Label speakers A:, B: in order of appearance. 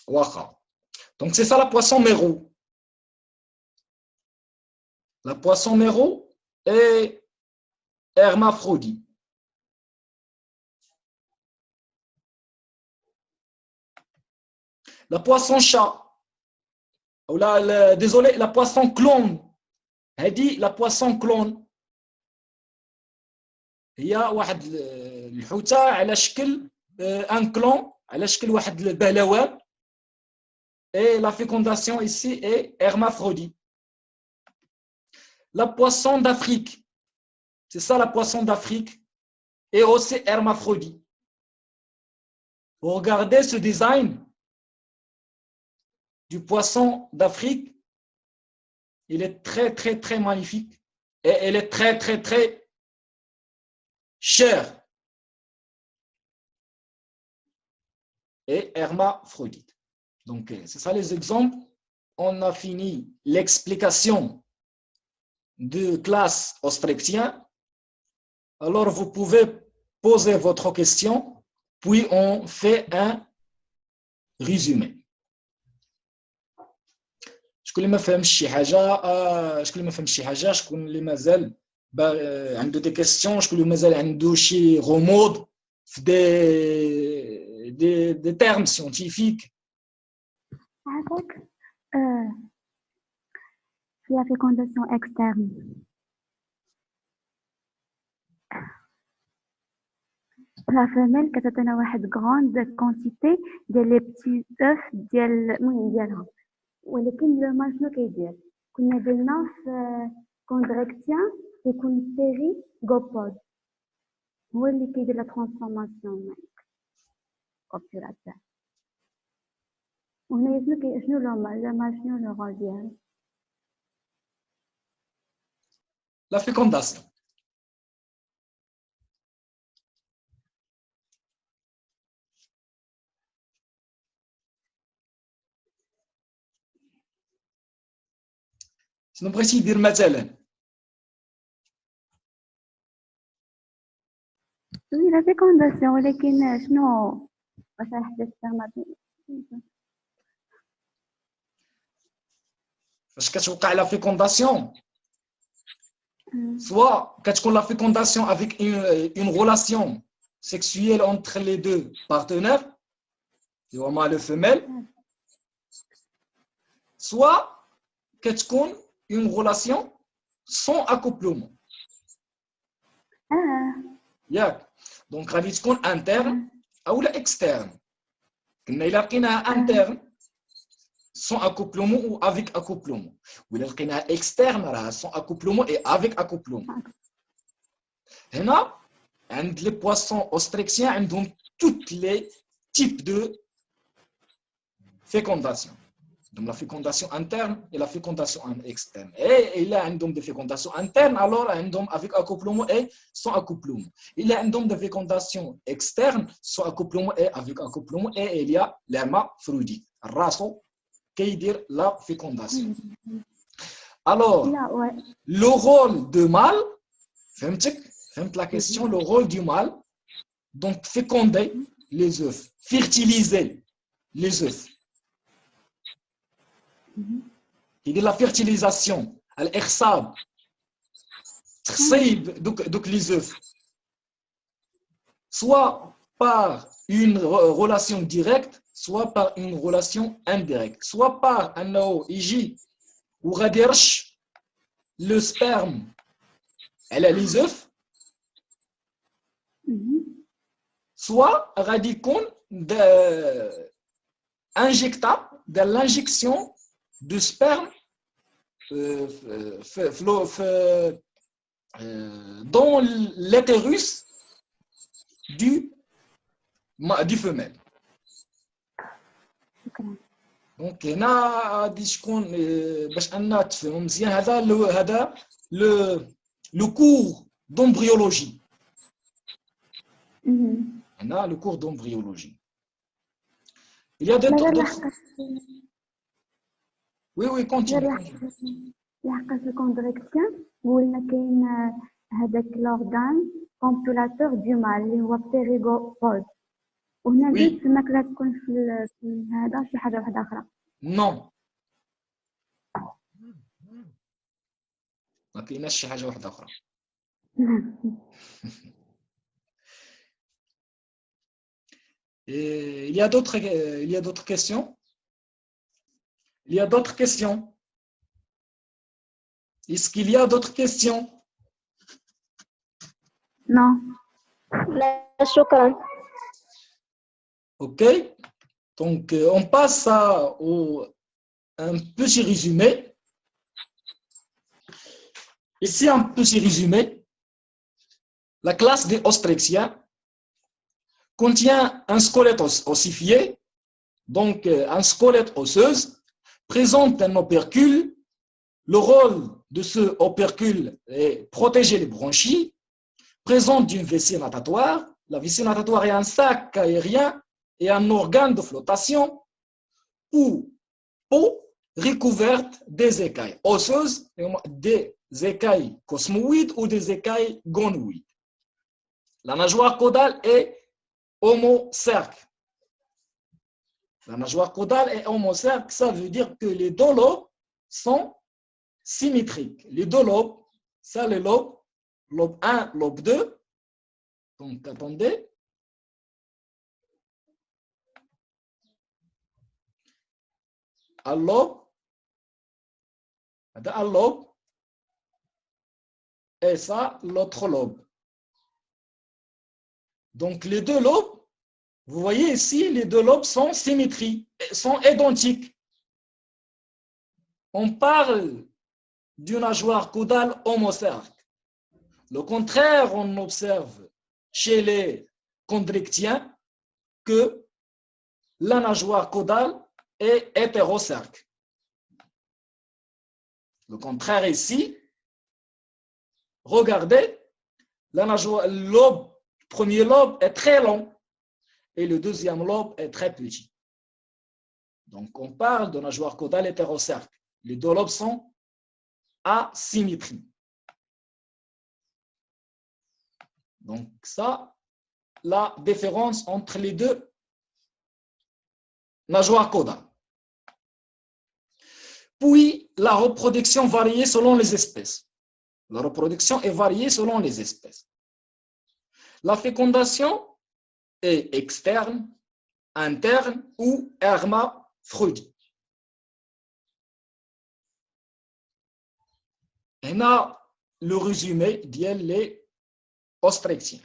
A: واخا. Donc c'est ça la poisson méro. La poisson méro est hermaphrodite. La poisson chat, ou désolé, la poisson clone. Elle dit la poisson clone. هي واحد الحوتة على شكل ان كلون على شكل واحد البهلوان. Et la fécondation ici est hermaphrodite. La poisson d'Afrique, c'est ça la poisson d'Afrique, est aussi hermaphrodite. Vous regardez ce design du poisson d'Afrique, il est très très très magnifique et elle est très très très chère et hermaphrodite. Donc c'est ça les exemples. On a fini l'explication de classe ostrectien. Alors vous pouvez poser votre question, puis on fait un résumé. شكون اللي ما فهمش شي حاجه شكون اللي ما فهمش شي حاجه شكون اللي مازال عنده دي كيسيون شكون اللي مازال عنده شي غموض في دي تيرم سيونتيفيك
B: عافاك فيها fécondation externe la femelle كتعطينا واحد grande quantité ديال لي بتي اوف ديال المهم ديالها ولكن لو مال شنو كيدير كنا درنا في كوندريكتيان كيكون سيري غوبود هو اللي كيدير لا ترانسفورماسيون كوبيولاتور وهنا شنو لو مال شنو لو رول ديالو
A: لا fécondation. شنو بغيتي يدير مثلا؟
B: وي لا فيكونداسيون ولكن شنو واش راح تستعمل
A: فاش كتوقع لا fécondation soit كتكون la fécondation avec une relation sexuelle entre les deux partenaires le mâle et le femelle soit كتكون une relation sans accouplement ياك دونك غادي تكون interne او لا externe كنا الا لقيناها interne sans accouplement ou avec accouplement ولا لقيناها externe راه sans accouplement et avec accouplement هنا عند les poissons ostrectiens عندهم toutes les types de fécondation donc la fécondation interne et la fécondation externe et il a عندهم de fécondation interne alors عندهم avec accouplement et sans accouplement il a عندهم de fécondation externe sans accouplement et avec accouplement et il y a l'hermaphrodite الراسو كيدير la fécondation alors le rôle de mâle فهمت la question le rôle du mâle donc féconder les œufs fertiliser les œufs il y a la fertilisation الإخصاب تخصيب دوك les œufs soit par une relation directe soit par une relation indirecte soit par أنه يجي وغادي يرش le sperme على les œufs soit غادي يكون injectable de l'injection de sperme dans l'utérus du femelle. دونك هنا غادي تكون باش انها تفهم مزيان هذا لو كور d'embryologie. هنا لو كور d'embryologie. Il y a d'autres. Oui, continue.
B: لحقاش الكوندريكسيون قلنا كاين هذاك لورغان كومبيولاتور دو مال اللي هو بيريغوبود وهنا
A: Oui,
B: زيد ما كلا تكون في هذا شي حاجة واحدة أخرى.
A: non. ما كايناش شي حاجة واحدة أخرى. Et il y a d'autres questions? Il y a d'autres questions? Est-ce qu'il y a d'autres questions?
B: Non.
C: لا شكرا.
A: OK. Donc, on passe au un petit résumé. Ici, un petit résumé. La classe des Ostrechia contient un squelette ossifié, donc un squelette osseuse, présente un opercule. Le rôle de ce opercule est protéger les bronchies, présente d'une vessie natatoire. La vessie natatoire est un sac aérien et un organe de flottation ou peau recouverte des écailles osseuses, des écailles cosmoïdes ou des écailles gonoïdes. La nageoire caudale est homocerque. La nageoire caudale est homocerque, ça veut dire que les deux lobes sont symétriques. Les deux lobes, ça les lobes, lobe 1, lobe 2. Donc, attendez. Un lobe, et ça, l'autre lobe. Donc, les deux lobes, vous voyez ici, les deux lobes sont symétriques, sont identiques. On parle d'une nageoire caudale homocerque. Le contraire, on observe chez les chondrichtiens que la nageoire caudale est hétérocerque. Le contraire ici, regardez, la nageoire, le premier lobe est très long et le deuxième lobe est très petit. Donc, on parle de nageoire caudale hétérocerque. Les deux lobes sont asymétriques. Donc, ça, la différence entre les deux nageoires caudales. Puis, la reproduction varie selon les espèces. La reproduction est variée selon les espèces. La fécondation est externe, interne ou hermaphrodite. On a le résumé des Ostrechtiens.